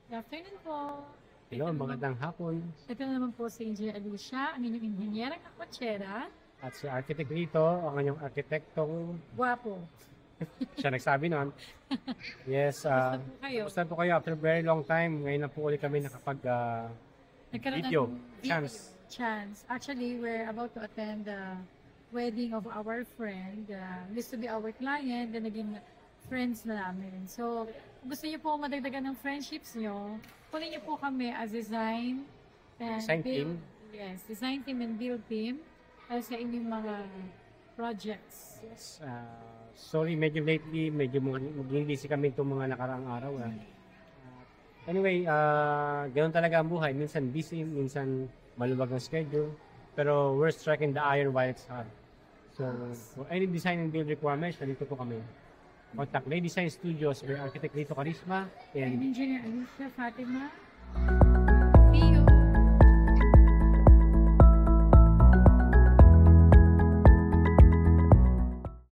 Good afternoon po. Hello, magandang hapon. Ito na naman po si Engineer Alicia, ang inyong inhinyerang kakotsera. At si Architect Rito, ang inyong arkitektong Guwapo. siya nagsabi nun. Yes, Kamusta po kayo? kamusta po kayo? After a very long time, ngayon na po ulit kami nakapag Nagkaroon video. ng Chance. Actually, we're about to attend the wedding of our friend. Used to be our client, then naging friends na namin. So, kung gusto niyo po madagdagan ng friendships niyo, kunin niyo po kami as design and Design build. team. Yes, design team and build team sa inyong mga projects. Yes, sorry, medyo lately, medyo maging busy kami itong mga nakaraang araw. Anyway, ganoon talaga ang buhay. Minsan busy, minsan maluwag ang schedule. Pero we're striking the iron while it's hot. So, for any design and build requirements, nandito po kami. Contact Lady Design Studios by Architect Rito Carisma And and Engineer Alicia Fatima.